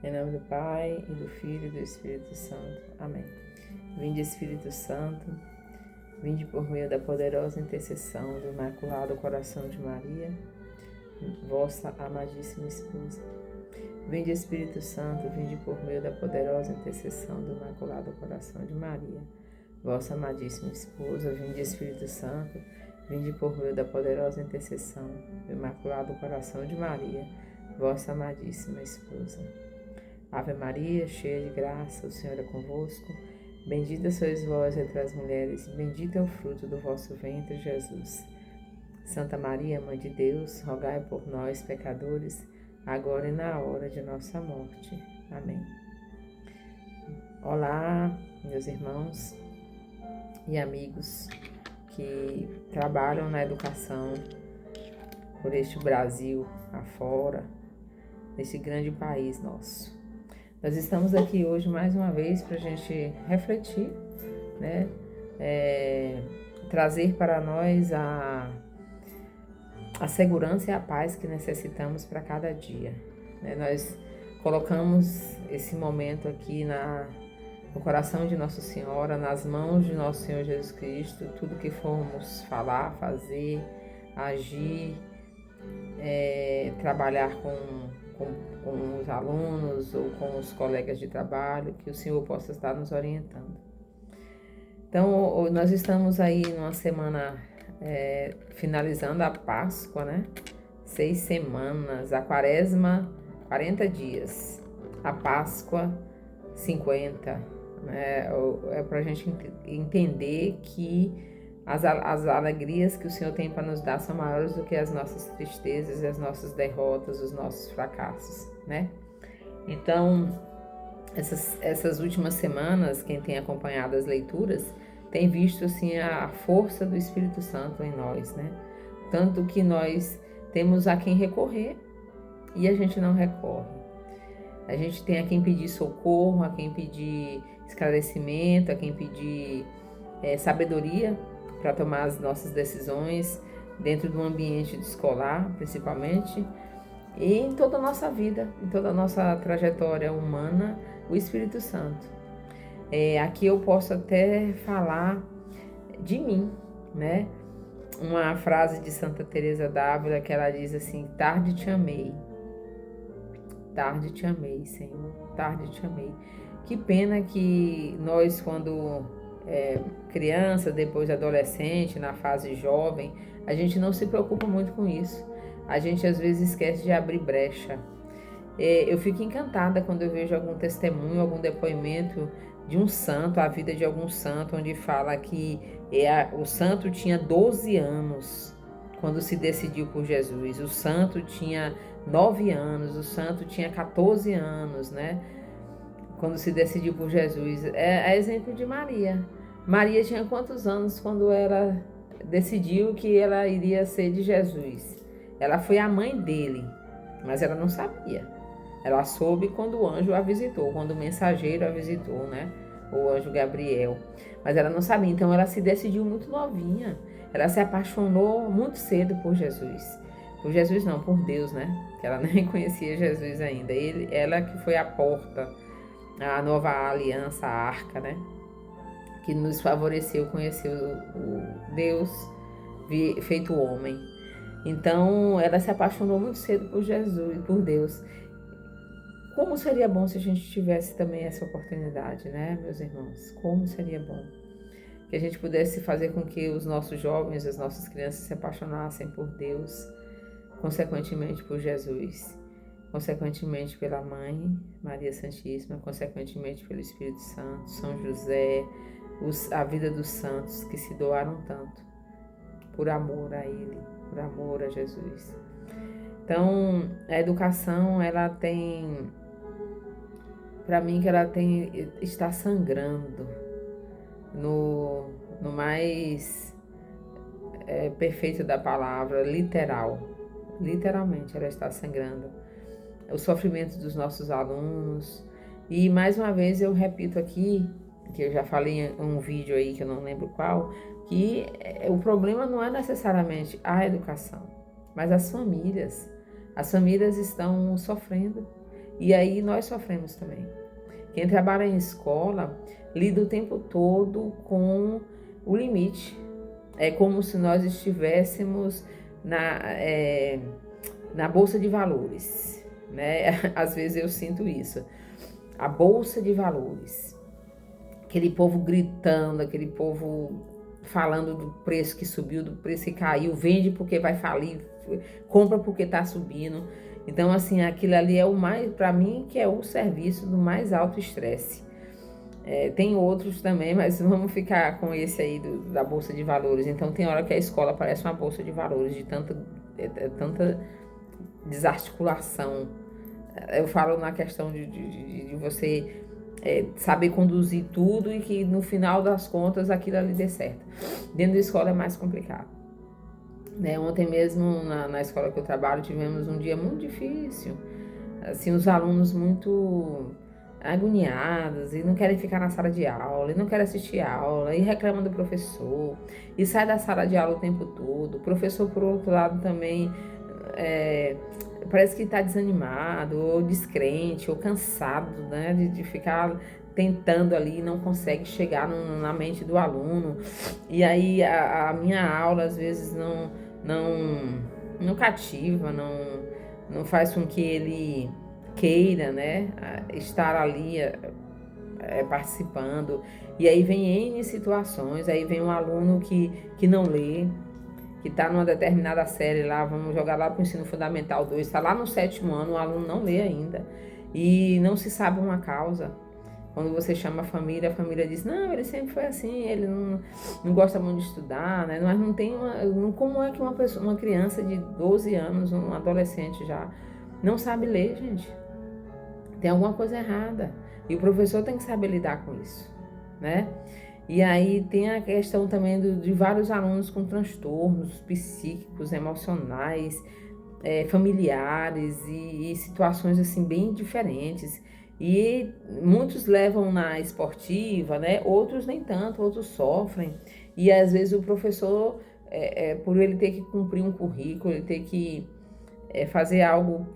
Em nome do Pai, e do Filho e do Espírito Santo. Amém. Vinde, Espírito Santo, vinde por meio da poderosa intercessão do Imaculado Coração de Maria, vossa amadíssima esposa. Vinde, Espírito Santo, vinde por meio da poderosa intercessão do Imaculado Coração de Maria, vossa amadíssima esposa. Vinde, Espírito Santo, vinde por meio da poderosa intercessão do Imaculado Coração de Maria, vossa amadíssima esposa. Ave Maria, cheia de graça, o Senhor é convosco. Bendita sois vós entre as mulheres, bendito é o fruto do vosso ventre, Jesus. Santa Maria, Mãe de Deus, rogai por nós, pecadores, agora e na hora de nossa morte. Amém. Olá, meus irmãos e amigos que trabalham na educação por este Brasil afora, nesse grande país nosso. Nós estamos aqui hoje mais uma vez para a gente refletir, né? Trazer para nós a segurança e a paz que necessitamos para cada dia, né? Nós colocamos esse momento aqui no coração de Nossa Senhora, nas mãos de Nosso Senhor Jesus Cristo, tudo que formos falar, fazer, agir, trabalhar com os alunos ou com os colegas de trabalho, que o Senhor possa estar nos orientando. Então, nós estamos aí numa semana finalizando a Páscoa, né? 6 semanas, a Quaresma, 40 dias, a Páscoa, 50, né? É para a gente entender que as alegrias que o Senhor tem para nos dar são maiores do que as nossas tristezas, as nossas derrotas, os nossos fracassos, né? Então, essas últimas semanas, quem tem acompanhado as leituras, tem visto assim a força do Espírito Santo em nós, né? Tanto que nós temos a quem recorrer e a gente não recorre. A gente tem a quem pedir socorro, a quem pedir esclarecimento, a quem pedir sabedoria para tomar as nossas decisões dentro do ambiente escolar, principalmente, e em toda a nossa vida, em toda a nossa trajetória humana, o Espírito Santo. Aqui eu posso até falar de mim, né? Uma frase de Santa Teresa d'Ávila que ela diz assim: tarde te amei, Senhor, tarde te amei. Que pena que nós, quando criança, depois adolescente, na fase jovem, a gente não se preocupa muito com isso. A gente às vezes esquece de abrir brecha. Eu fico encantada quando eu vejo algum testemunho, algum depoimento de um santo, a vida de algum santo, onde fala que o santo tinha 12 anos quando se decidiu por Jesus, o santo tinha 9 anos, o santo tinha 14 anos, né? Quando se decidiu por Jesus. É exemplo de Maria. Maria tinha quantos anos quando ela decidiu que ela iria ser de Jesus? Ela foi a mãe dele, mas ela não sabia. Ela soube quando o anjo a visitou, quando o mensageiro a visitou, né? O anjo Gabriel. Mas ela não sabia, então ela se decidiu muito novinha. Ela se apaixonou muito cedo por Jesus. Por Jesus não, por Deus, né? Que ela nem conhecia Jesus ainda. Ela que foi a porta, a nova aliança, a arca, né? Que nos favoreceu conhecer o Deus feito homem. Então, ela se apaixonou muito cedo por Jesus, por Deus. Como seria bom se a gente tivesse também essa oportunidade, né, meus irmãos? Como seria bom que a gente pudesse fazer com que os nossos jovens, as nossas crianças se apaixonassem por Deus, consequentemente por Jesus, consequentemente pela Mãe, Maria Santíssima, consequentemente pelo Espírito Santo, São José, a vida dos santos que se doaram tanto por amor a Ele, por amor a Jesus. Então, a educação, ela tem, para mim, que ela está sangrando no mais perfeito da palavra, literalmente ela está sangrando. O sofrimento dos nossos alunos. E mais uma vez eu repito aqui, que eu já falei em um vídeo aí que eu não lembro qual, que o problema não é necessariamente a educação, mas as famílias. As famílias estão sofrendo E aí nós sofremos também. Quem trabalha em escola lida o tempo todo com o limite. É como se nós estivéssemos na bolsa de valores, né? Às vezes eu sinto isso. A bolsa de valores. Aquele povo gritando, aquele povo falando do preço que subiu, do preço que caiu, vende porque vai falir, compra porque está subindo. Então, assim, aquilo ali é o mais, para mim, que é o serviço do mais alto estresse. Tem outros também, mas vamos ficar com esse aí da Bolsa de Valores. Então, tem hora que a escola parece uma Bolsa de Valores, de tanta desarticulação. Eu falo na questão de você saber conduzir tudo e que no final das contas aquilo ali dê certo. Dentro da escola é mais complicado. Né? Ontem mesmo na escola que eu trabalho tivemos um dia muito difícil, assim, os alunos muito agoniados e não querem ficar na sala de aula, e não querem assistir aula, e reclamam do professor, e sai da sala de aula o tempo todo. O professor, por outro lado, também parece que está desanimado, ou descrente, ou cansado, né, de ficar tentando ali, não consegue chegar na mente do aluno. E aí a minha aula às vezes não cativa, não faz com que ele queira, né, estar ali participando. E aí vem N situações, aí vem um aluno que não lê, que está numa determinada série lá, vamos jogar lá para o ensino fundamental 2, está lá no 7º ano, o aluno não lê ainda, e não se sabe uma causa. Quando você chama a família diz, não, ele sempre foi assim, ele não gosta muito de estudar, né? Mas não tem como é que uma criança de 12 anos, um adolescente já, não sabe ler, gente? Tem alguma coisa errada. E o professor tem que saber lidar com isso, né? E aí tem a questão também de vários alunos com transtornos psíquicos, emocionais, familiares e situações assim bem diferentes. E muitos levam na esportiva, né? Outros nem tanto, outros sofrem. E às vezes o professor, por ele ter que cumprir um currículo, ele ter que fazer algo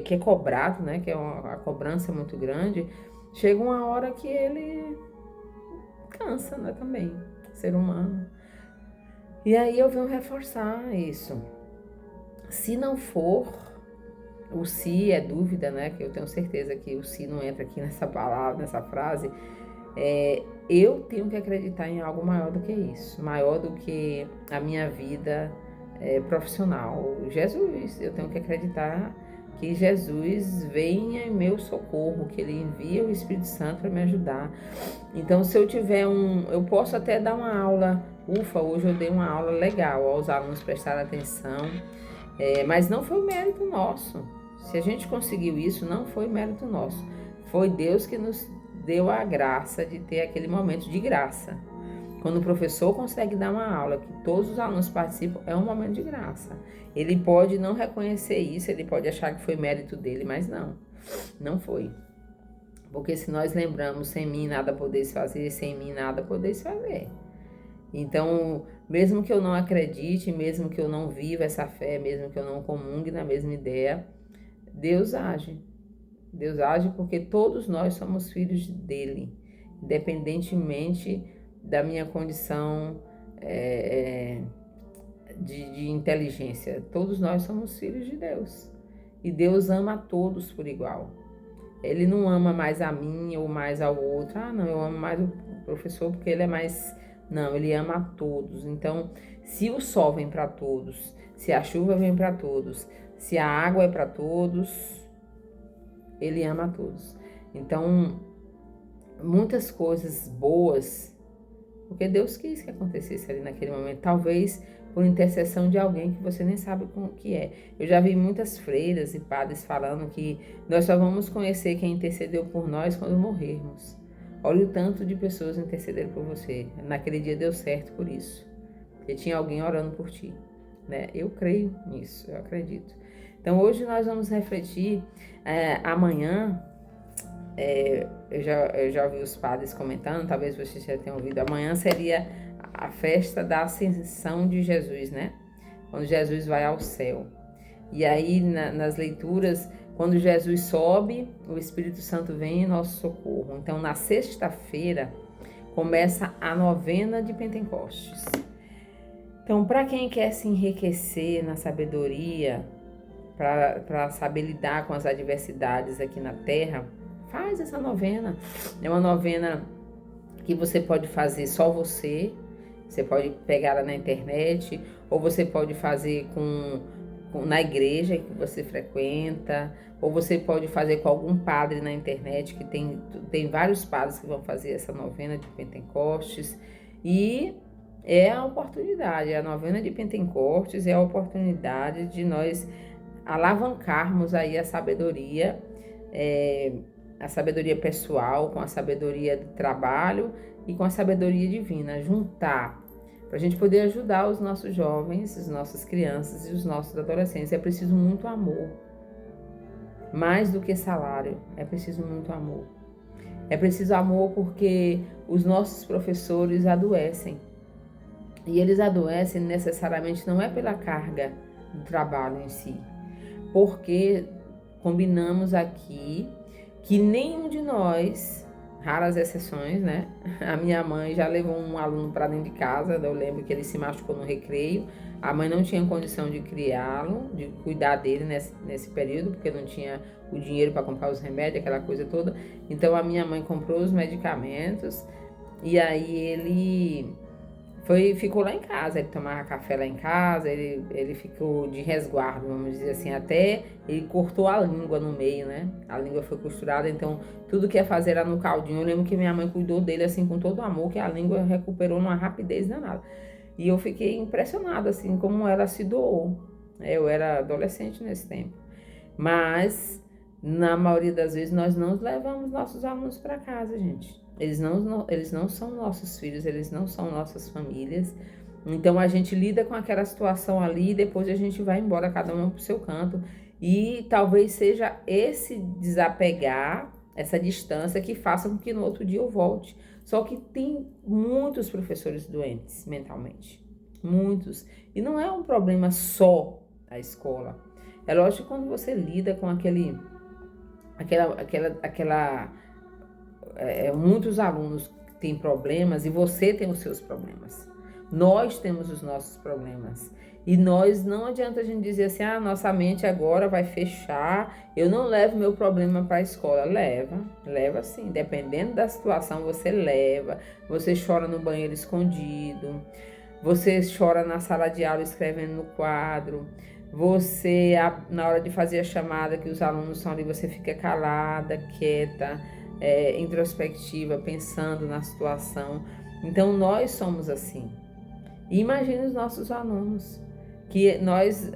que é cobrado, né? Que a cobrança é muito grande, chega uma hora que ele cansa, né? Também, ser humano. E aí eu venho reforçar isso. Se não for, o se é dúvida, né? Que eu tenho certeza que o se não entra aqui nessa palavra, nessa frase. Eu tenho que acreditar em algo maior do que isso, maior do que a minha vida profissional. Jesus, eu tenho que acreditar que Jesus venha em meu socorro, que Ele envia o Espírito Santo para me ajudar. Então, se eu tiver eu posso até dar uma aula, hoje eu dei uma aula legal, os alunos prestaram atenção, mas não foi mérito nosso. Se a gente conseguiu isso, não foi mérito nosso. Foi Deus que nos deu a graça de ter aquele momento de graça. Quando o professor consegue dar uma aula que todos os alunos participam, é um momento de graça. Ele pode não reconhecer isso, ele pode achar que foi mérito dele, mas não foi. Porque se nós lembramos, sem mim nada podeis fazer, sem mim nada podeis fazer. Então, mesmo que eu não acredite, mesmo que eu não viva essa fé, mesmo que eu não comungue na mesma ideia, Deus age. Deus age porque todos nós somos filhos dele, independentemente da minha condição de inteligência. Todos nós somos filhos de Deus. E Deus ama a todos por igual. Ele não ama mais a mim ou mais ao outro. Não, eu amo mais o professor porque ele é mais... Não, ele ama a todos. Então, se o sol vem para todos, se a chuva vem para todos, se a água é para todos, ele ama a todos. Então, muitas coisas boas, porque Deus quis que acontecesse ali naquele momento, talvez por intercessão de alguém que você nem sabe como que é. Eu já vi muitas freiras e padres falando que nós só vamos conhecer quem intercedeu por nós quando morrermos. Olha o tanto de pessoas intercederam por você. Naquele dia deu certo por isso, porque tinha alguém orando por ti, né? Eu creio nisso, eu acredito. Então hoje nós vamos refletir. Amanhã, eu já ouvi os padres comentando, talvez você já tenha ouvido, amanhã seria a festa da ascensão de Jesus, né? Quando Jesus vai ao céu. E aí nas leituras Quando Jesus sobe, o Espírito Santo vem em nosso socorro. Então, na sexta-feira, começa a novena de Pentecostes. Então, para quem quer se enriquecer na sabedoria, para saber lidar com as adversidades aqui na Terra, faz essa novena. É uma novena que você pode fazer só você pode pegar ela na internet, ou você pode fazer na igreja que você frequenta, ou você pode fazer com algum padre na internet, que tem vários padres que vão fazer essa novena de Pentecostes. E é a oportunidade, a novena de Pentecostes é a oportunidade de nós alavancarmos aí a sabedoria pessoal com a sabedoria do trabalho e com a sabedoria divina, juntar, para a gente poder ajudar os nossos jovens, as nossas crianças e os nossos adolescentes. É preciso muito amor, mais do que salário, é preciso muito amor. É preciso amor porque os nossos professores adoecem, e eles adoecem necessariamente não é pela carga do trabalho em si, porque combinamos aqui que nenhum de nós, raras exceções, né? A minha mãe já levou um aluno para dentro de casa, eu lembro que ele se machucou no recreio, a mãe não tinha condição de criá-lo, de cuidar dele nesse período, porque não tinha o dinheiro para comprar os remédios, aquela coisa toda. Então a minha mãe comprou os medicamentos e aí ele ficou lá em casa, ele tomava café lá em casa, ele ficou de resguardo, vamos dizer assim, até ele cortou a língua no meio, né? A língua foi costurada, então tudo que ia fazer era no caldinho. Eu lembro que minha mãe cuidou dele assim com todo amor, que a língua recuperou numa rapidez danada. E eu fiquei impressionada, assim, como ela se doou. Eu era adolescente nesse tempo. Mas, na maioria das vezes, nós não levamos nossos alunos para casa, gente. Eles não são nossos filhos, eles não são nossas famílias. Então a gente lida com aquela situação ali e depois a gente vai embora, cada um pro seu canto. E talvez seja esse desapegar, essa distância, que faça com que no outro dia eu volte. Só que tem muitos professores doentes mentalmente. Muitos. E não é um problema só da escola. É lógico que quando você lida com muitos alunos têm problemas e você tem os seus problemas. Nós temos os nossos problemas. E não adianta a gente dizer assim, nossa mente agora vai fechar, eu não levo meu problema para a escola. Leva sim, dependendo da situação você leva. Você chora no banheiro escondido, você chora na sala de aula escrevendo no quadro, você, na hora de fazer a chamada que os alunos estão ali, você fica calada, quieta, introspectiva, pensando na situação. Então nós somos assim. E imagine os nossos alunos, que nós,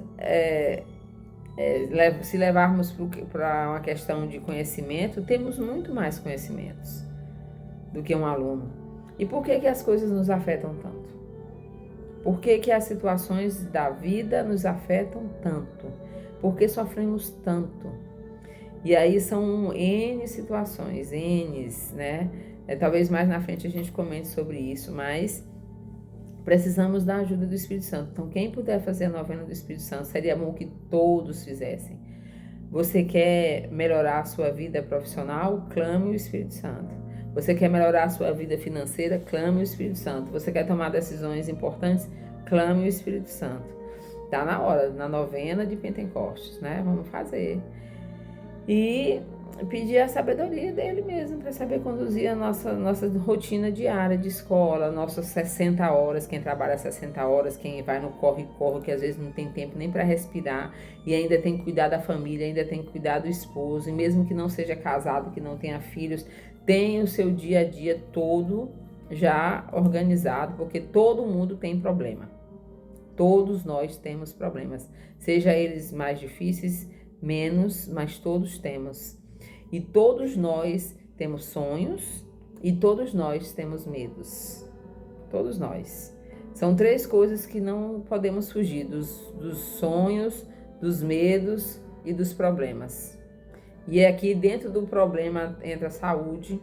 se levarmos para uma questão de conhecimento, temos muito mais conhecimentos do que um aluno. E por que as coisas nos afetam tanto? Por que as situações da vida nos afetam tanto? Por que sofremos tanto? E aí são N situações, N's, né? Talvez mais na frente a gente comente sobre isso, mas precisamos da ajuda do Espírito Santo. Então, quem puder fazer a novena do Espírito Santo, seria bom que todos fizessem. Você quer melhorar a sua vida profissional? Clame o Espírito Santo. Você quer melhorar a sua vida financeira? Clame o Espírito Santo. Você quer tomar decisões importantes? Clame o Espírito Santo. Tá na hora, na novena de Pentecostes, né? Vamos fazer. E pedir a sabedoria dele mesmo, para saber conduzir a nossa rotina diária de escola, nossas 60 horas, quem trabalha 60 horas, quem vai no corre-corre, que às vezes não tem tempo nem para respirar, e ainda tem que cuidar da família, ainda tem que cuidar do esposo, e mesmo que não seja casado, que não tenha filhos, tem o seu dia a dia todo já organizado, porque todo mundo tem problema. Todos nós temos problemas, seja eles mais difíceis, menos, mas todos temos. E todos nós temos sonhos e todos nós temos medos. Todos nós. São 3 coisas que não podemos fugir, dos sonhos, dos medos e dos problemas. E é aqui dentro do problema entra a saúde,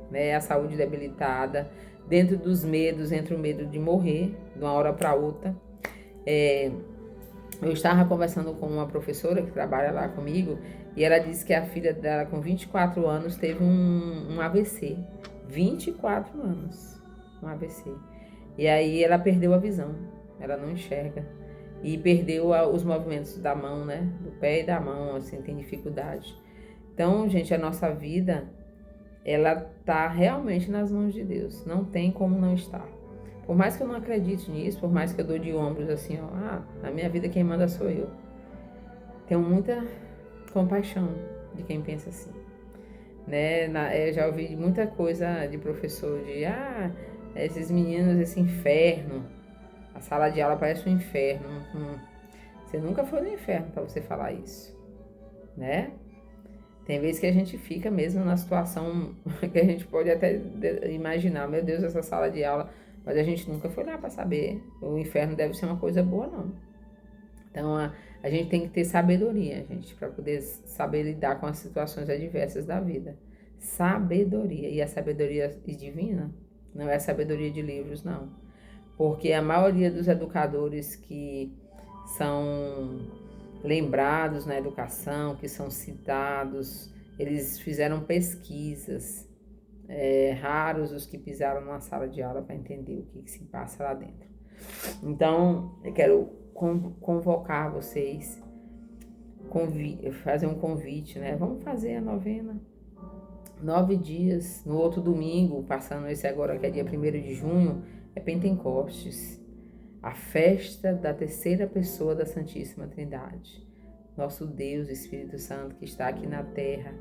né? A saúde debilitada. Dentro dos medos entra o medo de morrer de uma hora para outra. Eu estava conversando com uma professora que trabalha lá comigo E ela disse que a filha dela, com 24 anos, teve um AVC. 24 anos, um AVC. E aí ela perdeu a visão, ela não enxerga. E perdeu os movimentos da mão, né? Do pé e da mão, assim, tem dificuldade. Então, gente, a nossa vida, ela tá realmente nas mãos de Deus. Não tem como não estar. Por mais que eu não acredite nisso, por mais que eu dou de ombros assim, ó, na minha vida quem manda sou eu. Tenho muita compaixão de quem pensa assim, né? Eu já ouvi muita coisa de professor de, esses meninos, esse inferno, a sala de aula parece um inferno. Você nunca foi no inferno para você falar isso, né? Tem vezes que a gente fica mesmo na situação que a gente pode até imaginar, meu Deus, essa sala de aula, mas a gente nunca foi lá para saber. O inferno deve ser uma coisa boa, não. Então, a gente tem que ter sabedoria, gente, para poder saber lidar com as situações adversas da vida. Sabedoria. E a sabedoria divina não é a sabedoria de livros, não. Porque a maioria dos educadores que são lembrados na educação, que são citados, eles fizeram pesquisas. Raros os que pisaram numa sala de aula para entender o que se passa lá dentro. Então, eu quero convocar vocês, fazer um convite, né? Vamos fazer a novena. 9 dias, no outro domingo, passando esse agora que é dia 1º de junho, é Pentecostes, a festa da terceira pessoa da Santíssima Trindade. Nosso Deus, Espírito Santo, que está aqui na terra.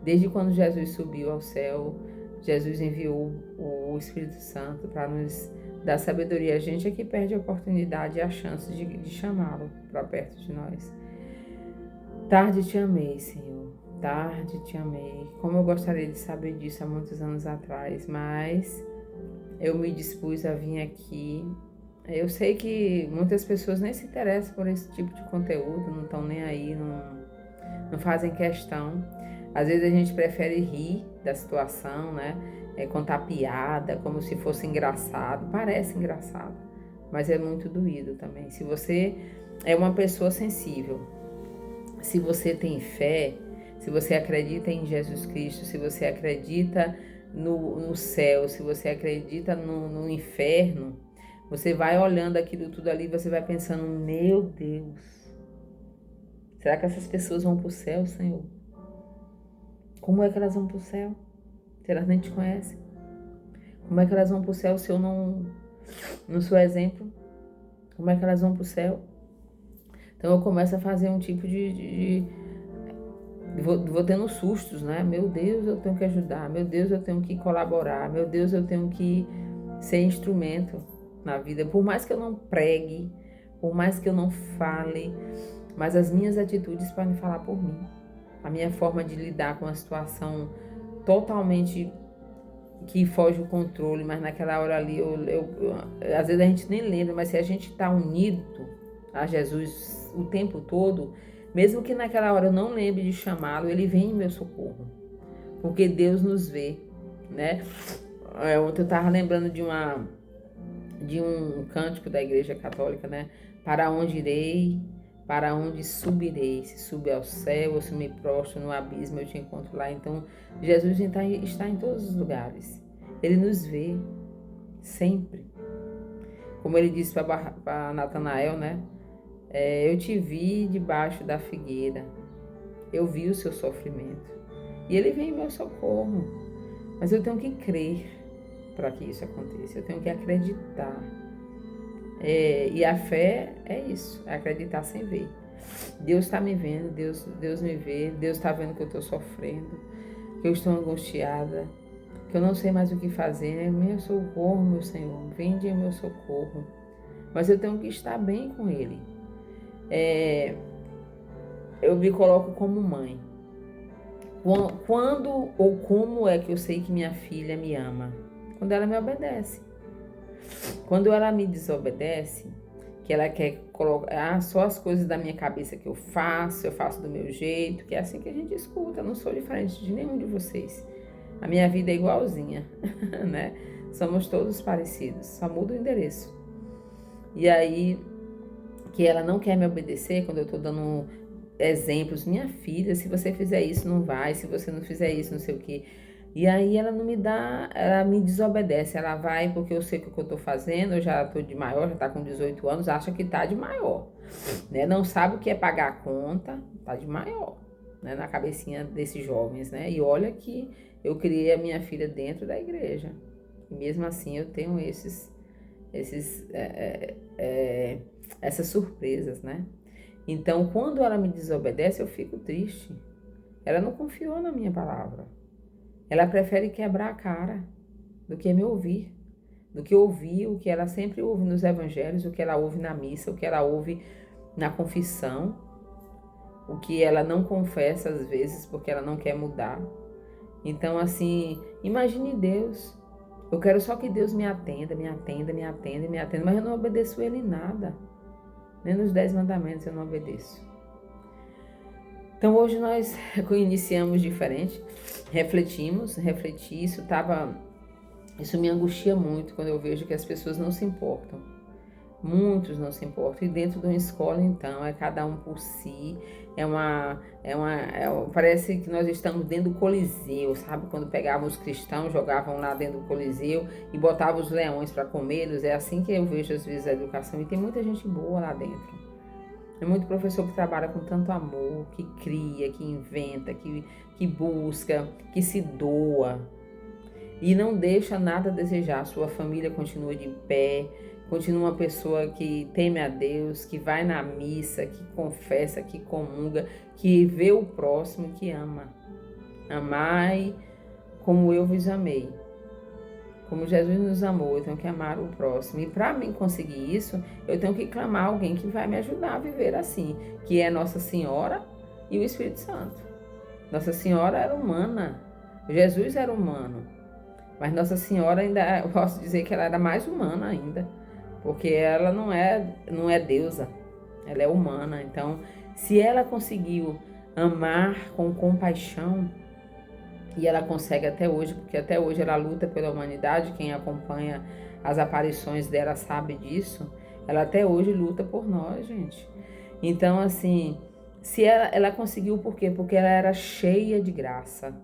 Desde quando Jesus subiu ao céu, Jesus enviou o Espírito Santo para nos dar sabedoria. A gente é que perde a oportunidade e a chance de chamá-lo para perto de nós. Tarde te amei, Senhor. Tarde te amei. Como eu gostaria de saber disso há muitos anos atrás, mas eu me dispus a vir aqui. Eu sei que muitas pessoas nem se interessam por esse tipo de conteúdo, não estão nem aí, não fazem questão. Às vezes a gente prefere rir da situação, né? Contar piada, como se fosse engraçado. Parece engraçado, mas é muito doído também. Se você é uma pessoa sensível, se você tem fé, se você acredita em Jesus Cristo, se você acredita no céu, se você acredita no inferno, você vai olhando aquilo tudo ali, você vai pensando, meu Deus, será que essas pessoas vão para o céu, Senhor? Como é que elas vão para o céu? Se elas nem te conhecem? Como é que elas vão para o céu se eu não sou exemplo? Como é que elas vão para o céu? Então eu começo a fazer um tipo vou tendo sustos, né? Meu Deus, eu tenho que ajudar. Meu Deus, eu tenho que colaborar. Meu Deus, eu tenho que ser instrumento na vida. Por mais que eu não pregue, por mais que eu não fale, mas as minhas atitudes podem falar por mim. A minha forma de lidar com a situação totalmente que foge do controle, mas naquela hora ali, às vezes a gente nem lembra, mas se a gente está unido a Jesus o tempo todo, mesmo que naquela hora eu não lembre de chamá-lo, ele vem em meu socorro, porque Deus nos vê, né? Ontem eu estava lembrando de um cântico da Igreja Católica, né? Para onde irei? Para onde subirei? Se subir ao céu ou se me prostro no abismo, eu te encontro lá. Então, Jesus está em todos os lugares. Ele nos vê sempre. Como ele disse para Natanael, né? Eu te vi debaixo da figueira. Eu vi o seu sofrimento. E ele vem em meu socorro. Mas eu tenho que crer para que isso aconteça. Eu tenho que acreditar. E a fé é isso, é acreditar sem ver. Deus está me vendo, Deus me vê, Deus está vendo que eu estou sofrendo, que eu estou angustiada, que eu não sei mais o que fazer. Meu socorro, meu Senhor, vinde em meu socorro. Mas eu tenho que estar bem com Ele. Eu me coloco como mãe. Quando ou como é que eu sei que minha filha me ama? Quando ela me obedece. Quando ela me desobedece, que ela quer colocar só as coisas da minha cabeça que eu faço do meu jeito, que é assim que a gente escuta, eu não sou diferente de nenhum de vocês. A minha vida é igualzinha, né? Somos todos parecidos, só muda o endereço. E aí, que ela não quer me obedecer quando eu tô exemplos. Minha filha, se você fizer isso, não vai. Se você não fizer isso, não sei o quê. E aí ela não me dá, ela me desobedece. Ela vai porque eu sei que o que eu tô fazendo, eu já tô de maior, já tá com 18 anos, acha que tá de maior, né? Não sabe o que é pagar a conta, tá de maior, né? Na cabecinha desses jovens, né? E olha que eu criei a minha filha dentro da igreja. E mesmo assim eu tenho esses, essas surpresas, né? Então, quando ela me desobedece, eu fico triste. Ela não confiou na minha palavra. Ela prefere quebrar a cara do que me ouvir, do que ouvir o que ela sempre ouve nos evangelhos, o que ela ouve na missa, o que ela ouve na confissão, o que ela não confessa às vezes porque ela não quer mudar. Então, assim, imagine Deus. Eu quero só que Deus me atenda, me atenda, me atenda, me atenda, mas eu não obedeço Ele em nada. Nem nos 10 mandamentos eu não obedeço. Então hoje nós iniciamos diferente, refleti, isso me angustia muito quando eu vejo que as pessoas não se importam. Muitos não se importam. E dentro de uma escola, então, é cada um por si. Parece que nós estamos dentro do Coliseu, sabe? Quando pegavam os cristãos, jogavam lá dentro do Coliseu e botavam os leões para comê-los. É assim que eu vejo às vezes a educação. E tem muita gente boa lá dentro. É muito professor que trabalha com tanto amor, que cria, que inventa, que busca, que se doa. E não deixa nada a desejar. Sua família continua de pé, continua uma pessoa que teme a Deus, que vai na missa, que confessa, que comunga, que vê o próximo, que ama. Amai como eu vos amei. Como Jesus nos amou, eu tenho que amar o próximo. E para mim conseguir isso, eu tenho que clamar alguém que vai me ajudar a viver assim, que é Nossa Senhora e o Espírito Santo. Nossa Senhora era humana, Jesus era humano, mas Nossa Senhora ainda, eu posso dizer que ela era mais humana ainda, porque ela não é deusa, ela é humana. Então, se ela conseguiu amar com compaixão, e ela consegue até hoje, porque até hoje ela luta pela humanidade, quem acompanha as aparições dela sabe disso, ela até hoje luta por nós, gente. Então, assim, se ela conseguiu por quê? Porque ela era cheia de graça.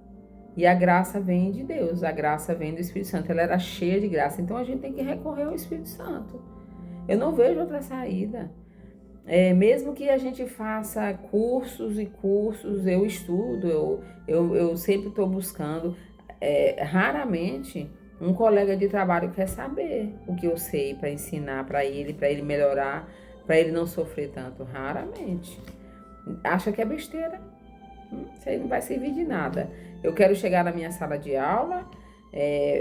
E a graça vem de Deus, a graça vem do Espírito Santo, ela era cheia de graça. Então a gente tem que recorrer ao Espírito Santo. Eu não vejo outra saída. Mesmo que a gente faça cursos e cursos, eu estudo, eu sempre estou buscando. Raramente um colega de trabalho quer saber o que eu sei para ensinar para ele melhorar, para ele não sofrer tanto. Raramente. Acha que é besteira. Isso aí não vai servir de nada. Eu quero chegar na minha sala de aula,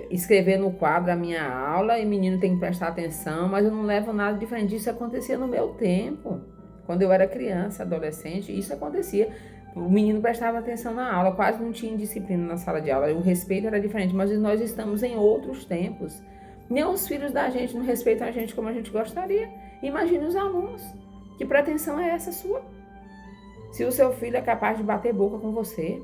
escrever no quadro a minha aula e o menino tem que prestar atenção, mas eu não levo nada diferente. Isso acontecia no meu tempo, quando eu era criança, adolescente, isso acontecia. O menino prestava atenção na aula, quase não tinha disciplina na sala de aula, o respeito era diferente, mas nós estamos em outros tempos. Nem os filhos da gente não respeitam a gente como a gente gostaria. Imagine os alunos. Que pretensão é essa sua? Se o seu filho é capaz de bater boca com você,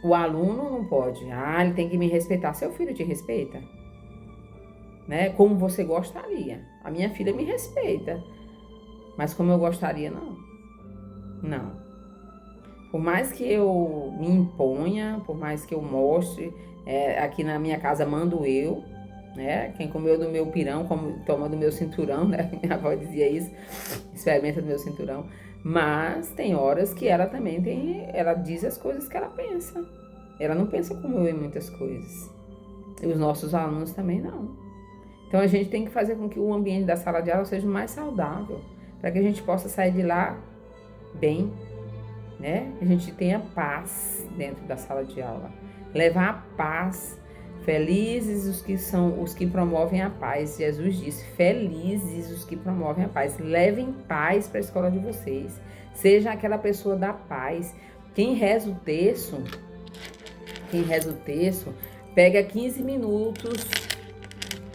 o aluno não pode. Ele tem que me respeitar. Seu filho te respeita? Né? Como você gostaria. A minha filha me respeita. Mas como eu gostaria, não. Não. Por mais que eu me imponha, por mais que eu mostre, aqui na minha casa mando eu, né? Quem comeu do meu pirão, toma do meu cinturão, né? Minha avó dizia isso, experimenta do meu cinturão. Mas tem horas que ela também ela diz as coisas que ela pensa. Ela não pensa como eu em muitas coisas. E os nossos alunos também não. Então a gente tem que fazer com que o ambiente da sala de aula seja mais saudável, para que a gente possa sair de lá bem, né? A gente tenha paz dentro da sala de aula. Levar a paz. Felizes os que promovem a paz. Jesus disse, felizes os que promovem a paz. Levem paz para a escola de vocês. Seja aquela pessoa da paz. Quem reza o terço, pega 15 minutos,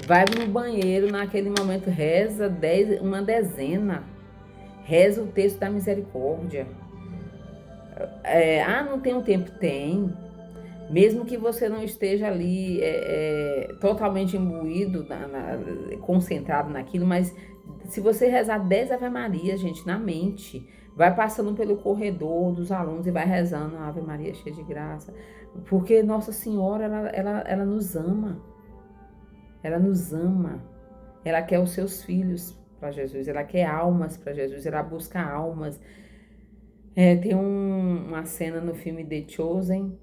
vai no banheiro, naquele momento reza uma dezena. Reza o terço da misericórdia. Não tem tempo? Tem. Mesmo que você não esteja ali totalmente imbuído, concentrado naquilo, mas se você rezar 10 Ave Maria, gente, na mente, vai passando pelo corredor dos alunos e vai rezando Ave Maria cheia de graça, porque Nossa Senhora, ela nos ama, ela nos ama, ela quer os seus filhos para Jesus, ela quer almas para Jesus, ela busca almas. Tem uma cena no filme The Chosen,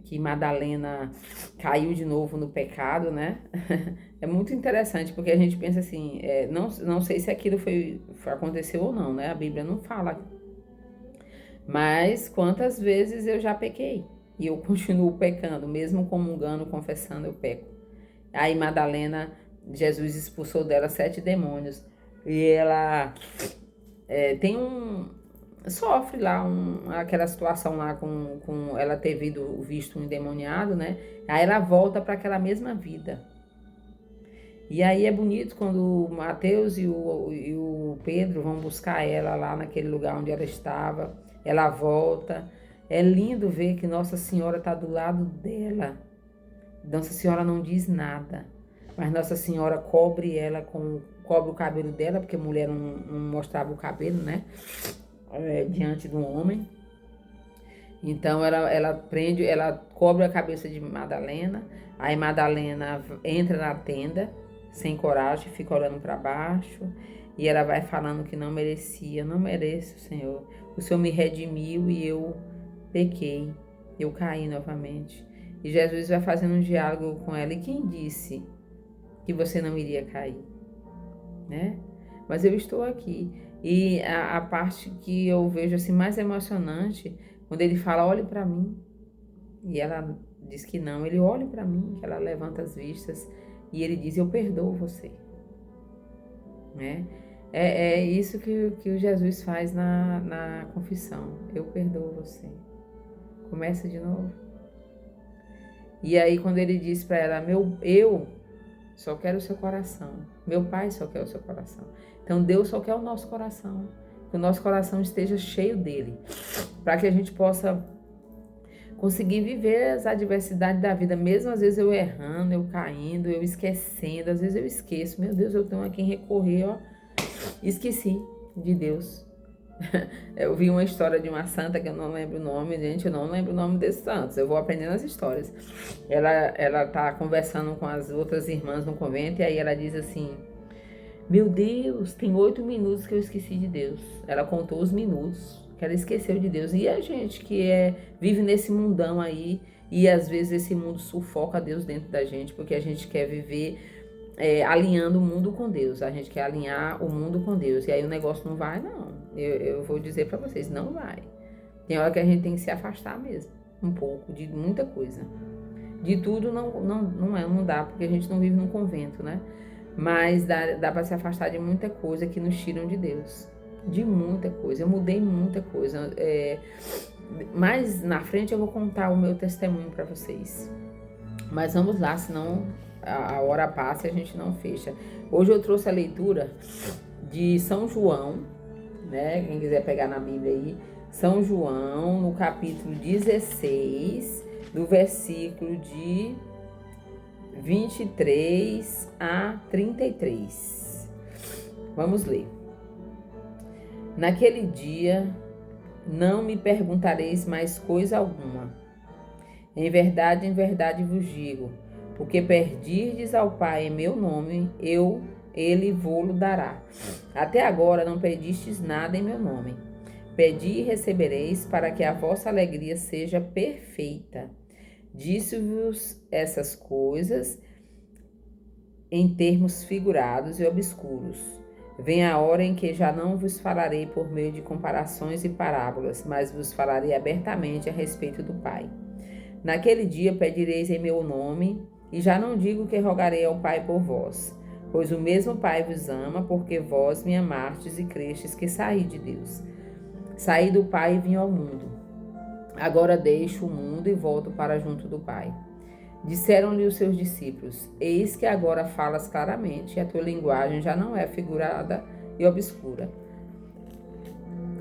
que Madalena caiu de novo no pecado, né? É muito interessante, porque a gente pensa assim, não sei se aquilo aconteceu ou não, né? A Bíblia não fala. Mas quantas vezes eu já pequei e eu continuo pecando, mesmo comungando, confessando, eu peco. Aí Madalena, Jesus expulsou dela 7 demônios e ela sofre lá aquela situação lá com ela ter visto um endemoniado, né? Aí ela volta para aquela mesma vida. E aí é bonito quando o Mateus e o Pedro vão buscar ela lá naquele lugar onde ela estava. Ela volta. É lindo ver que Nossa Senhora está do lado dela. Nossa Senhora não diz nada, mas Nossa Senhora cobre o cabelo dela, porque a mulher não mostrava o cabelo, né? Diante do homem. Então ela cobre a cabeça de Madalena. Aí Madalena entra na tenda sem coragem, fica olhando para baixo e ela vai falando que não merecia. Não mereço, Senhor. O Senhor me redimiu e eu pequei, eu caí novamente. E Jesus vai fazendo um diálogo com ela. E quem disse que você não iria cair, né? Mas eu estou aqui. E a parte que eu vejo assim mais emocionante, quando ele fala, olhe para mim. E ela diz que não, ele olha para mim, que ela levanta as vistas e ele diz, eu perdoo você, né? É isso que o Jesus faz na confissão, eu perdoo você. Começa de novo. E aí quando ele diz para ela, eu só quero o seu coração, meu Pai só quer o seu coração. Então Deus só quer o nosso coração, que o nosso coração esteja cheio dele, para que a gente possa conseguir viver as adversidades da vida, mesmo às vezes eu errando, eu caindo, eu esquecendo, às vezes eu esqueço, meu Deus, eu tenho a quem recorrer, ó, esqueci de Deus. Eu vi uma história de uma santa que eu não lembro o nome, gente, eu não lembro o nome desses santos, eu vou aprendendo as histórias. Ela tá conversando com as outras irmãs no convento e aí ela diz assim, meu Deus, tem 8 minutos que eu esqueci de Deus. Ela contou os minutos que ela esqueceu de Deus. E a gente que vive nesse mundão aí, e às vezes esse mundo sufoca Deus dentro da gente, porque a gente quer viver alinhando o mundo com Deus. A gente quer alinhar o mundo com Deus. E aí o negócio não vai, não. Eu vou dizer para vocês, não vai. Tem hora que a gente tem que se afastar mesmo, um pouco, de muita coisa. De tudo não dá, porque a gente não vive num convento, né? Mas dá para se afastar de muita coisa que nos tiram de Deus. De muita coisa. Eu mudei muita coisa. Mas na frente eu vou contar o meu testemunho para vocês. Mas vamos lá, senão a hora passa e a gente não fecha. Hoje eu trouxe a leitura de São João, né? Quem quiser pegar na Bíblia aí. São João, no capítulo 16, do versículo de 23 a 33. Vamos ler. Naquele dia, não me perguntareis mais coisa alguma. Em verdade vos digo, o que pedirdes ao Pai em meu nome, ele vô-lo dará. Até agora não pedistes nada em meu nome. Pedi e recebereis, para que a vossa alegria seja perfeita. Disse-vos essas coisas em termos figurados e obscuros. Vem a hora em que já não vos falarei por meio de comparações e parábolas, mas vos falarei abertamente a respeito do Pai. Naquele dia pedireis em meu nome, e já não digo que rogarei ao Pai por vós, pois o mesmo Pai vos ama, porque vós me amastes e crestes que saí de Deus. Saí do Pai e vim ao mundo. Agora deixo o mundo e volto para junto do Pai. Disseram-lhe os seus discípulos, eis que agora falas claramente, e a tua linguagem já não é figurada e obscura.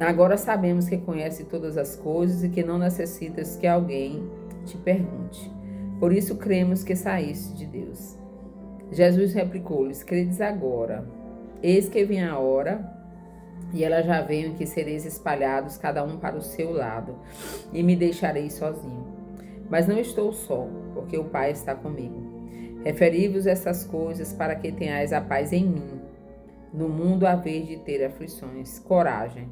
Agora sabemos que conhece todas as coisas e que não necessitas que alguém te pergunte. Por isso cremos que saíste de Deus. Jesus replicou-lhes, credes agora. Eis que vem a hora, E ela já veio em que sereis espalhados, cada um para o seu lado, e me deixareis sozinho. Mas não estou só, porque o Pai está comigo. Referi-vos essas coisas para que tenhais a paz em mim. No mundo haver de ter aflições. Coragem,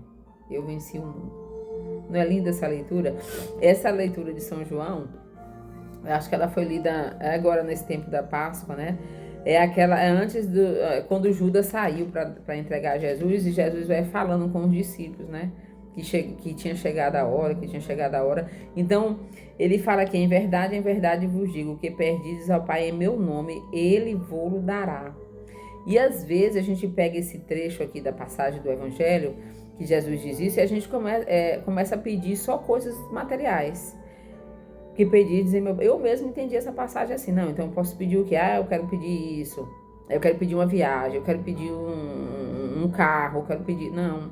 eu venci o mundo. Não é linda essa leitura? Essa leitura de São João, eu acho que ela foi lida agora nesse tempo da Páscoa, né? É aquela, antes do, quando Judas saiu para entregar Jesus, e Jesus vai falando com os discípulos, né? Que tinha chegado a hora, que tinha chegado a hora. Então, ele fala que em verdade vos digo, que perdides ao Pai em meu nome, ele vos dará. E às vezes a gente pega esse trecho aqui da passagem do Evangelho, que Jesus diz isso, e a gente começa a pedir só coisas materiais. Que pedir, dizer, eu mesmo entendi essa passagem assim, não, então eu posso pedir o quê? Eu quero pedir isso, eu quero pedir uma viagem, eu quero pedir um carro, eu quero pedir... Não,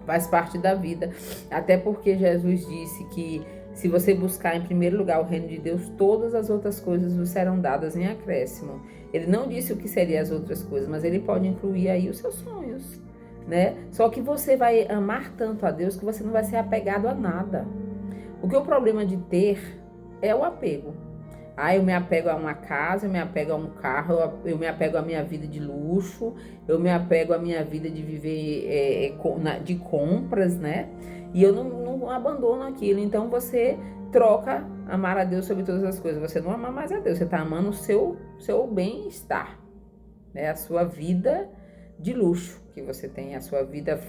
faz parte da vida. Até porque Jesus disse que se você buscar em primeiro lugar o reino de Deus, todas as outras coisas vos serão dadas em acréscimo. Ele não disse o que seriam as outras coisas, mas ele pode incluir aí os seus sonhos, né? Só que você vai amar tanto a Deus que você não vai ser apegado a nada. Porque o problema de ter é o apego. Eu me apego a uma casa, eu me apego a um carro, eu me apego à minha vida de luxo, eu me apego à minha vida de viver de compras, né? E eu não abandono aquilo. Então você troca amar a Deus sobre todas as coisas. Você não ama mais a Deus, você está amando o seu bem-estar, né? A sua vida de luxo que você tem, a sua vida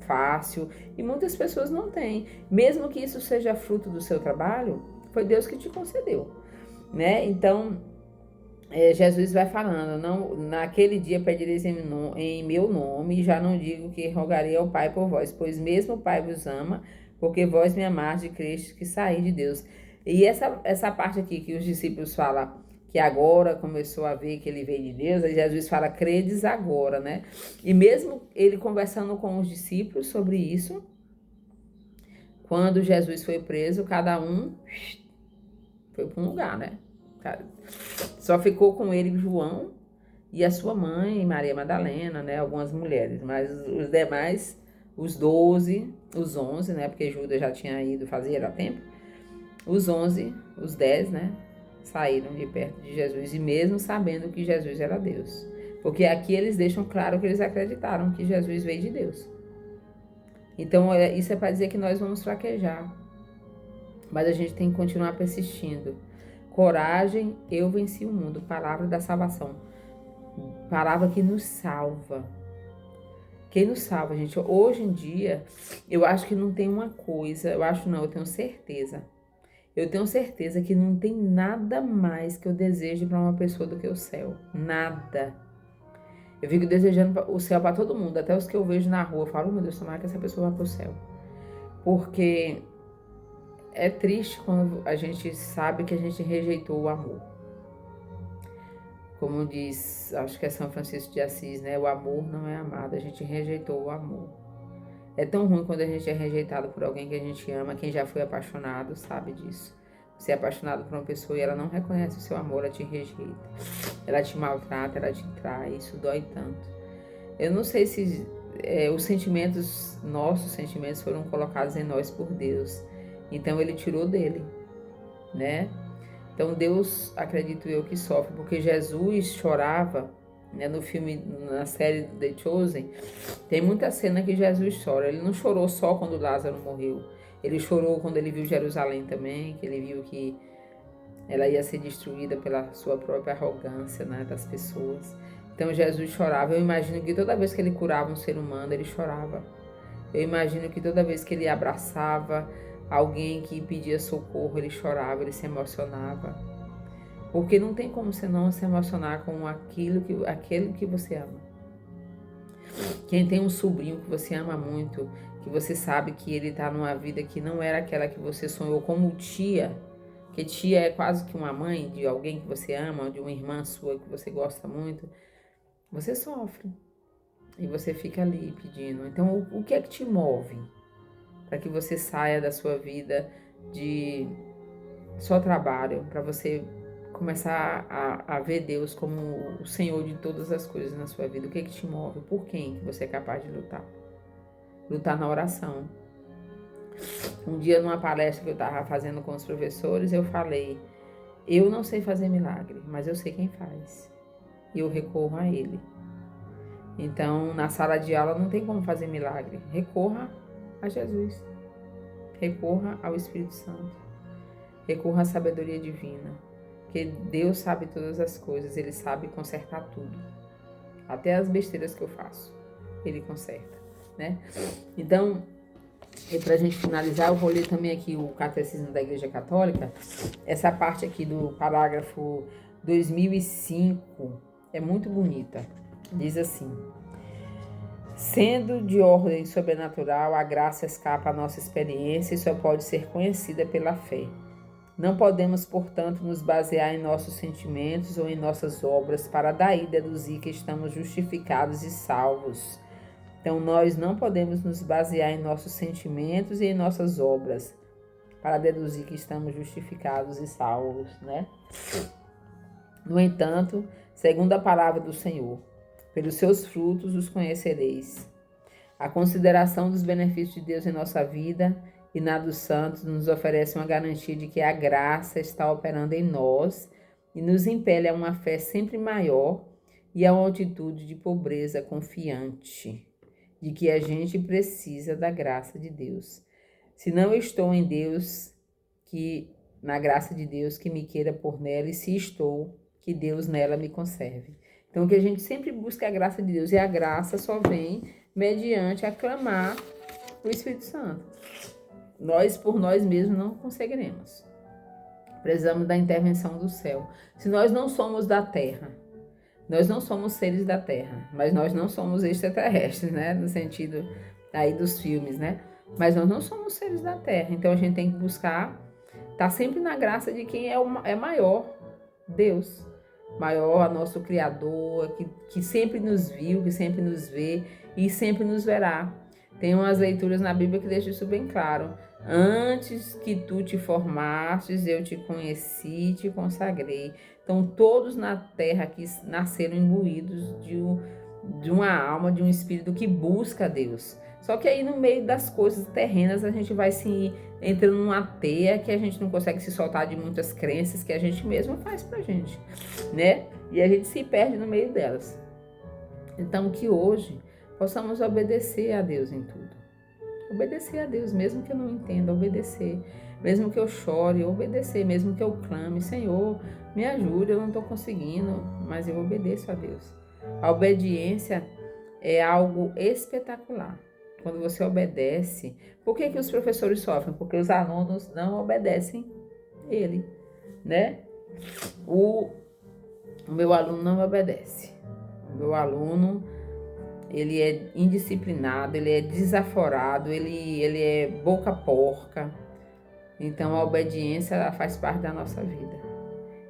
fácil, e muitas pessoas não têm. Mesmo que isso seja fruto do seu trabalho, foi Deus que te concedeu, né? Então, Jesus vai falando, não, naquele dia pedireis em meu nome, e já não digo que rogarei ao Pai por vós, pois mesmo o Pai vos ama, porque vós me amaste de Cristo, que saí de Deus. E essa parte aqui que os discípulos falam, que agora começou a ver que ele veio de Deus, aí Jesus fala, credes agora, né? E mesmo ele conversando com os discípulos sobre isso, quando Jesus foi preso, cada um foi para um lugar, né? Só ficou com ele João e a sua mãe, Maria Madalena, né? Algumas mulheres, mas os demais, os 12, os 11, né? Porque Judas já tinha ido fazia tempo. Os 11, os 10, né? Saíram de perto de Jesus, e mesmo sabendo que Jesus era Deus. Porque aqui eles deixam claro que eles acreditaram que Jesus veio de Deus. Então, isso é para dizer que nós vamos fraquejar. Mas a gente tem que continuar persistindo. Coragem, eu venci o mundo. Palavra da salvação. Palavra que nos salva. Quem nos salva, gente? Hoje em dia, eu acho que não tem uma coisa, eu tenho certeza. Eu tenho certeza que não tem nada mais que eu deseje para uma pessoa do que o céu. Nada. Eu fico desejando o céu para todo mundo, até os que eu vejo na rua. Eu falo, meu Deus, tomara que essa pessoa vá para o céu. Porque é triste quando a gente sabe que a gente rejeitou o amor. Como diz, acho que é São Francisco de Assis, né? O amor não é amado, a gente rejeitou o amor. É tão ruim quando a gente é rejeitado por alguém que a gente ama. Quem já foi apaixonado sabe disso. Você é apaixonado por uma pessoa e ela não reconhece o seu amor, ela te rejeita. Ela te maltrata, ela te trai, isso dói tanto. Eu não sei se nossos sentimentos foram colocados em nós por Deus. Então Ele tirou dele, né? Então Deus, acredito eu, que sofre, porque Jesus chorava, né, no filme, na série The Chosen, tem muita cena que Jesus chora. Ele não chorou só quando Lázaro morreu. Ele chorou quando ele viu Jerusalém também, que ele viu que ela ia ser destruída pela sua própria arrogância, né, das pessoas. Então Jesus chorava. Eu imagino que toda vez que ele curava um ser humano, ele chorava. Eu imagino que toda vez que ele abraçava alguém que pedia socorro, ele chorava, ele se emocionava. Porque não tem como você não se emocionar com aquele que você ama. Quem tem um sobrinho que você ama muito, que você sabe que ele está numa vida que não era aquela que você sonhou, como tia, que tia é quase que uma mãe de alguém que você ama, de uma irmã sua que você gosta muito, você sofre. E você fica ali pedindo. Então, o que é que te move para que você saia da sua vida de só trabalho, para você começar a ver Deus como o Senhor de todas as coisas na sua vida? O que é que te move? Por quem que você é capaz de lutar? lutar na oração. Um dia, numa palestra que eu estava fazendo com os professores, eu falei, eu não sei fazer milagre, mas eu sei quem faz. E eu recorro a Ele. Então, na sala de aula não tem como fazer milagre. Recorra a Jesus. Recorra ao Espírito Santo. Recorra à sabedoria divina. Porque Deus sabe todas as coisas. Ele sabe consertar tudo. Até as besteiras que eu faço. Ele conserta, né? Então, para a gente finalizar, eu vou ler também aqui o Catecismo da Igreja Católica. Essa parte aqui do parágrafo 2005 é muito bonita. Diz assim: sendo de ordem sobrenatural, a graça escapa à nossa experiência e só pode ser conhecida pela fé. Não podemos, portanto, nos basear em nossos sentimentos ou em nossas obras para daí deduzir que estamos justificados e salvos. Então, nós não podemos nos basear em nossos sentimentos e em nossas obras para deduzir que estamos justificados e salvos, né? No entanto, segundo a palavra do Senhor, pelos seus frutos os conhecereis. A consideração dos benefícios de Deus em nossa vida e na dos santos nos oferece uma garantia de que a graça está operando em nós e nos impele a uma fé sempre maior e a uma atitude de pobreza confiante, de que a gente precisa da graça de Deus. Se não estou em Deus, que na graça de Deus que me queira por nela, e se estou, que Deus nela me conserve. Então, que a gente sempre busca a graça de Deus, e a graça só vem mediante aclamar o Espírito Santo. Nós, por nós mesmos, não conseguiremos. Precisamos da intervenção do céu. Se nós não somos da terra, nós não somos seres da terra, mas nós não somos extraterrestres, né? No sentido aí dos filmes, né? Mas nós não somos seres da terra, então a gente tem que buscar estar sempre na graça de quem é maior, Deus. Maior, nosso Criador, que sempre nos viu, que sempre nos vê e sempre nos verá. Tem umas leituras na Bíblia que deixam isso bem claro. Antes que tu te formastes, eu te conheci e te consagrei. Então, todos na terra que nasceram imbuídos de uma alma, de um espírito que busca Deus. Só que aí, no meio das coisas terrenas, a gente vai se entrando numa teia que a gente não consegue se soltar de muitas crenças que a gente mesmo faz pra gente, né? E a gente se perde no meio delas. Então, que hoje possamos obedecer a Deus em tudo. Obedecer a Deus, mesmo que eu não entenda, obedecer. Mesmo que eu chore, obedecer. Mesmo que eu clame, Senhor, me ajude, eu não estou conseguindo, mas eu obedeço a Deus. A obediência é algo espetacular. Quando você obedece, por que os professores sofrem? Porque os alunos não obedecem ele, né? O meu aluno não obedece. O meu aluno, ele é indisciplinado, ele é desaforado, ele é boca porca. Então, a obediência ela faz parte da nossa vida.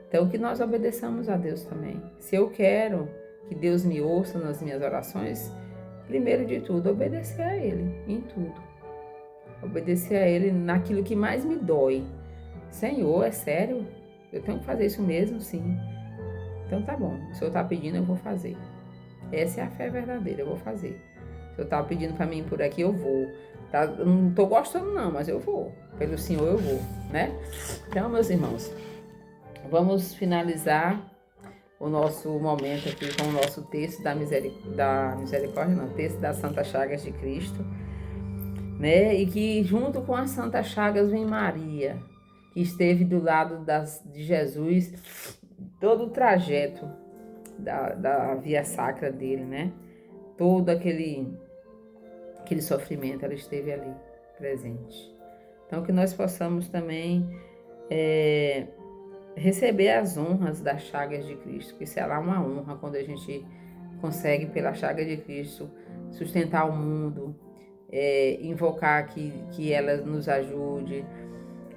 Então, que nós obedeçamos a Deus também. Se eu quero que Deus me ouça nas minhas orações, primeiro de tudo, obedecer a Ele em tudo. Obedecer a Ele naquilo que mais me dói. Senhor, é sério? Eu tenho que fazer isso mesmo? Sim. Então tá bom, o Senhor está pedindo, eu vou fazer. Essa é a fé verdadeira, eu vou fazer. O Senhor está pedindo para mim por aqui, eu vou. Tá? Eu não estou gostando não, mas eu vou. Pelo Senhor eu vou, né? Então, meus irmãos, vamos finalizar o nosso momento aqui com o nosso texto da misericórdia, não, texto das Santas Chagas de Cristo, né? E que junto com as Santas Chagas vem Maria, que esteve do lado de Jesus todo o trajeto da via sacra dele, né? Todo aquele sofrimento, ela esteve ali presente. Então, que nós possamos também receber as honras das chagas de Cristo, que será uma honra quando a gente consegue, pela chaga de Cristo, sustentar o mundo, invocar que ela nos ajude,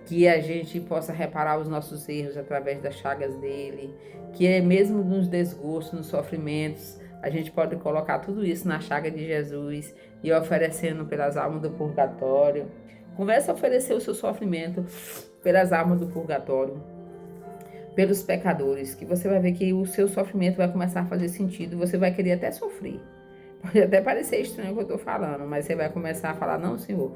que a gente possa reparar os nossos erros através das chagas dele, que mesmo nos desgostos, nos sofrimentos, a gente pode colocar tudo isso na chaga de Jesus e oferecendo pelas almas do purgatório. Comece a oferecer o seu sofrimento pelas almas do purgatório, pelos pecadores, que você vai ver que o seu sofrimento vai começar a fazer sentido, você vai querer até sofrer, Pode até parecer estranho o que eu estou falando, mas você vai começar a falar, não, Senhor,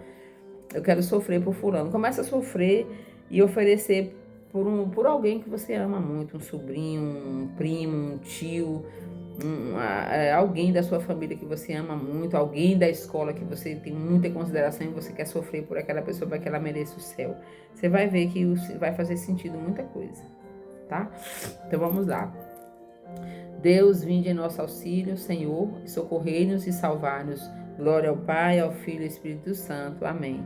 eu quero sofrer por fulano. Começa a sofrer e oferecer por alguém que você ama muito, um sobrinho, um primo, um tio, alguém da sua família que você ama muito, alguém da escola que você tem muita consideração e você quer sofrer por aquela pessoa para que ela mereça o céu. Você vai ver que vai fazer sentido muita coisa, tá? Então vamos lá. Deus, vinde em nosso auxílio, Senhor, socorrei-nos e salvar-nos. Glória ao Pai, ao Filho e ao Espírito Santo. Amém.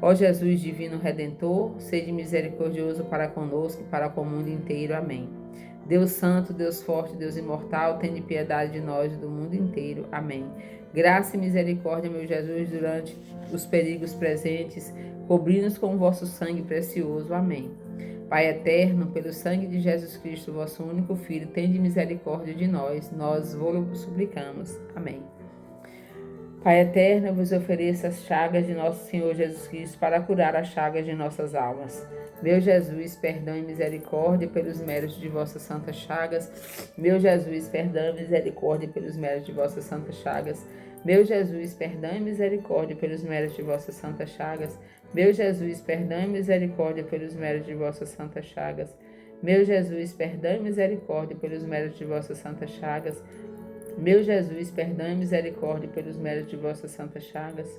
Ó Jesus, divino Redentor, sede misericordioso para conosco e para com o mundo inteiro. Amém. Deus Santo, Deus Forte, Deus Imortal, tende piedade de nós e do mundo inteiro. Amém. Graça e misericórdia, meu Jesus, durante os perigos presentes, cobri-nos com o vosso sangue precioso. Amém. Pai eterno, pelo sangue de Jesus Cristo, vosso único Filho, tende misericórdia de nós vos suplicamos. Amém. Pai eterno, eu vos ofereço as chagas de nosso Senhor Jesus Cristo para curar as chagas de nossas almas. Meu Jesus, perdão e misericórdia pelos méritos de vossas santas chagas. Meu Jesus, perdão e misericórdia pelos méritos de vossas santas chagas. Meu Jesus, perdão e misericórdia pelos méritos de vossas santas chagas. Meu Jesus, perdão e misericórdia pelos méritos de vossas santas chagas. Meu Jesus, perdão e misericórdia pelos méritos de vossas santas chagas. Meu Jesus, perdão e misericórdia pelos méritos de vossas santas chagas.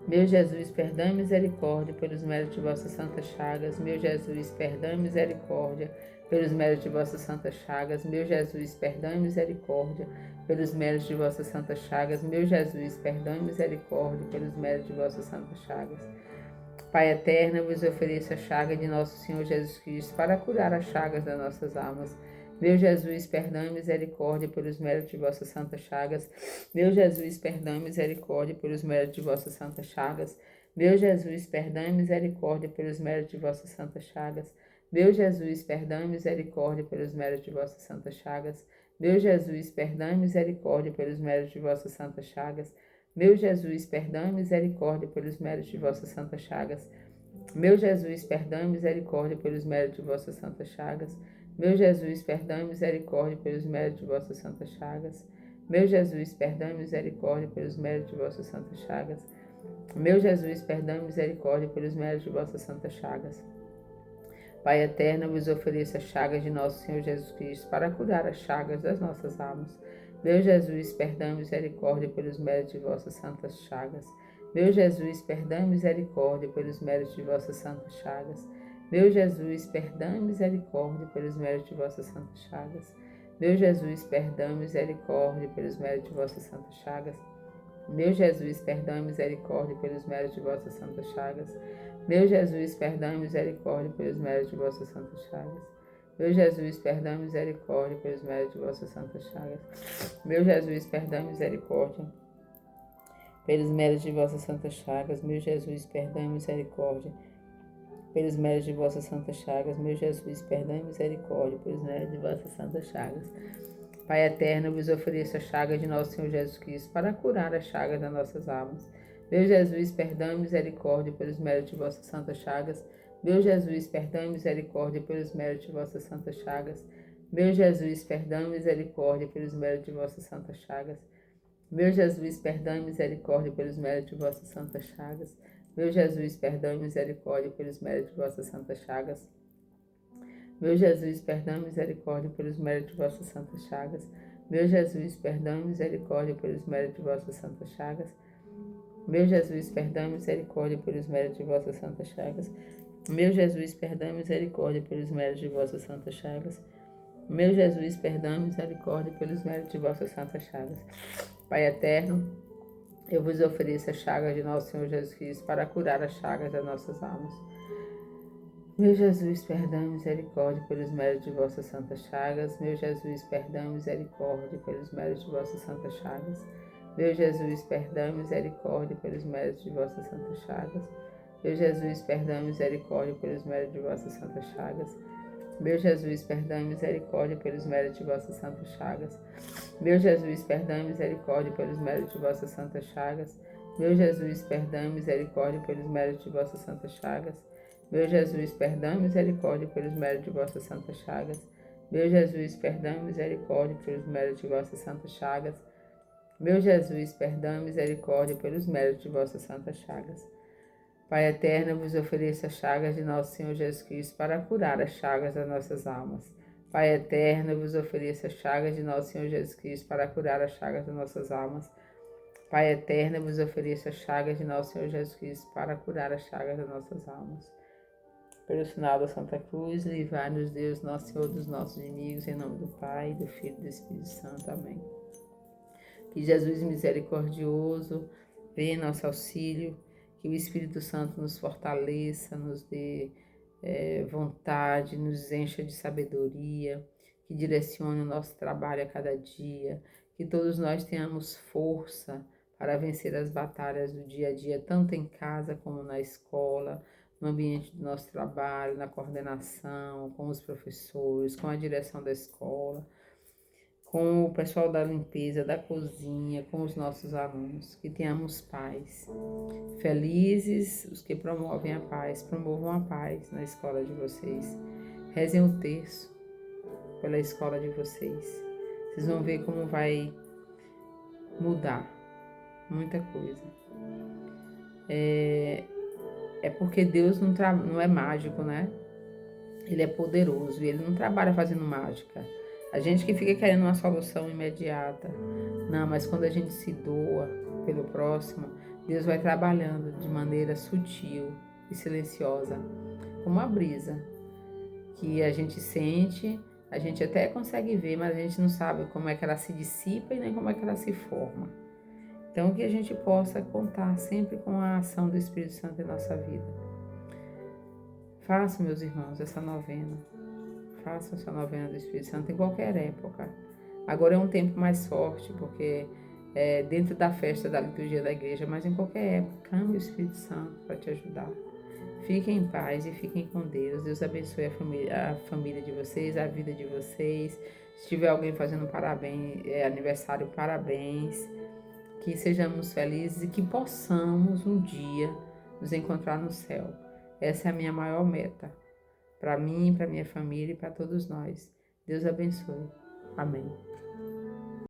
Meu Jesus, perdão e misericórdia pelos méritos de vossas santas chagas. Meu Jesus, perdão e misericórdia pelos méritos de vossas santas chagas. Meu Jesus, perdão e misericórdia pelos méritos de vossas santas chagas. Meu Jesus, perdão e misericórdia pelos méritos de vossas santas chagas. Pai eterno, eu vos ofereço a chaga de nosso Senhor Jesus Cristo para curar as chagas das nossas almas. Meu Jesus, perdão e misericórdia pelos méritos de vossas santas chagas. Meu Jesus, perdão e misericórdia pelos méritos de vossas santas chagas. Meu Jesus, perdão e misericórdia pelos méritos de vossas santas chagas. Meu Jesus, perdão e misericórdia pelos méritos de vossas santas chagas. Meu Jesus, perdão e misericórdia pelos méritos de vossas santas chagas. Meu Jesus, perdão e misericórdia pelos méritos de vossas santas chagas. Meu Jesus, perdão e misericórdia pelos méritos de vossas santas chagas. Meu Jesus, perdão e misericórdia pelos méritos de vossas santas chagas. Meu Jesus, perdão e misericórdia pelos méritos de vossas santas chagas. Meu Jesus, perdão e misericórdia pelos méritos de vossas santas chagas. Pai eterno, eu vos ofereço as chagas de nosso Senhor Jesus Cristo para curar as chagas das nossas almas. Meu Jesus, perdão e misericórdia pelos méritos de vossas santas chagas. Meu Jesus, perdão e misericórdia pelos méritos de vossas santas chagas. Meu Jesus, perdão e misericórdia pelos méritos de vossas santas chagas. Meu Jesus, perdão e misericórdia pelos méritos de vossas santas chagas. Meu Jesus, perdão e misericórdia pelos méritos de vossas santas chagas. Meu Jesus, perdão e misericórdia pelos méritos de vossas santas chagas. Meu Jesus, perdão e misericórdia pelos méritos de vossas santas chagas. Meu Jesus, perdão e misericórdia pelos méritos de vossas santas chagas. Meu Jesus, perdão e misericórdia pelos méritos de vossas santas chagas. Meu Jesus, perdão e misericórdia pelos méritos de vossas santas chagas. Pai eterno, eu vos ofereço a chaga de nosso Senhor Jesus Cristo para curar as chagas das nossas almas. Meu Jesus, perdão e misericórdia pelos méritos de vossas santas chagas. Meu Jesus, perdão e misericórdia pelos méritos de vossas santas chagas. Meu Jesus, perdão e misericórdia pelos méritos de vossas santas chagas. Meu Jesus, perdão e misericórdia pelos méritos de vossas santas chagas. Meu Jesus, perdão e misericórdia pelos méritos de vossas santas chagas. Meu Jesus, perdão e misericórdia pelos méritos de vossas santas chagas. Meu Jesus, perdão e misericórdia pelos méritos de vossas santas chagas. Meu Jesus, perdão e misericórdia pelos méritos de vossas santas chagas. Meu Jesus, perdão e misericórdia pelos méritos de vossas santas chagas. Meu Jesus, perdão e misericórdia pelos méritos de vossas santas chagas. Pai eterno, eu vos ofereço a chaga de nosso Senhor Jesus Cristo para curar as chagas das nossas almas. Meu Jesus, perdão e misericórdia pelos méritos de vossas santas chagas. Meu Jesus, perdão e misericórdia pelos méritos de vossas santas chagas. Meu Jesus, perdão e misericórdia pelos méritos de vossas santas chagas. Meu Jesus, perdão e misericórdia pelos méritos de vossas santas chagas. Meu Jesus, perdão e misericórdia pelos méritos de vossas santas chagas. Meu Jesus, perdão e misericórdia pelos méritos de vossas santas chagas. Meu Jesus, perdão e misericórdia pelos méritos de vossas santas chagas. Meu Jesus, perdão e misericórdia pelos méritos de vossas santas chagas. Meu Jesus, perdão e misericórdia pelos méritos de vossas santas chagas. Meu Jesus, perdão e misericórdia pelos méritos de vossas santas chagas. Pai eterno, eu vos ofereço as chagas de nosso Senhor Jesus Cristo para curar as chagas das nossas almas. Pai eterno, eu vos ofereço as chagas de nosso Senhor Jesus Cristo para curar as chagas das nossas almas. Pai eterno, eu vos ofereço as chagas de nosso Senhor Jesus Cristo para curar as chagas das nossas almas. Pelo sinal da Santa Cruz, livrai-nos Deus, nosso Senhor, dos nossos inimigos, em nome do Pai, do Filho e do Espírito Santo. Amém. Que Jesus misericordioso venha em nosso auxílio, que o Espírito Santo nos fortaleça, nos dê vontade, nos encha de sabedoria, que direcione o nosso trabalho a cada dia, que todos nós tenhamos força para vencer as batalhas do dia a dia, tanto em casa como na escola, no ambiente do nosso trabalho, na coordenação, com os professores, com a direção da escola, com o pessoal da limpeza, da cozinha, com os nossos alunos, que tenhamos paz. Felizes os que promovem a paz, promovam a paz na escola de vocês. Rezem o terço pela escola de vocês. Vocês vão ver como vai mudar muita coisa. É porque Deus não é mágico, né? Ele é poderoso e Ele não trabalha fazendo mágica. A gente que fica querendo uma solução imediata. Não, mas quando a gente se doa pelo próximo, Deus vai trabalhando de maneira sutil e silenciosa, como a brisa, que a gente sente, a gente até consegue ver, mas a gente não sabe como é que ela se dissipa e nem como é que ela se forma. Então, que a gente possa contar sempre com a ação do Espírito Santo em nossa vida. Façam, meus irmãos, essa novena. Façam essa novena do Espírito Santo em qualquer época. Agora é um tempo mais forte, porque é dentro da festa da liturgia da igreja, mas em qualquer época, clame o Espírito Santo para te ajudar. Fiquem em paz e fiquem com Deus. Deus abençoe a família de vocês, a vida de vocês. Se tiver alguém fazendo parabéns, aniversário, parabéns. Que sejamos felizes e que possamos um dia nos encontrar no céu. Essa é a minha maior meta. Para mim, para minha família e para todos nós. Deus abençoe. Amém.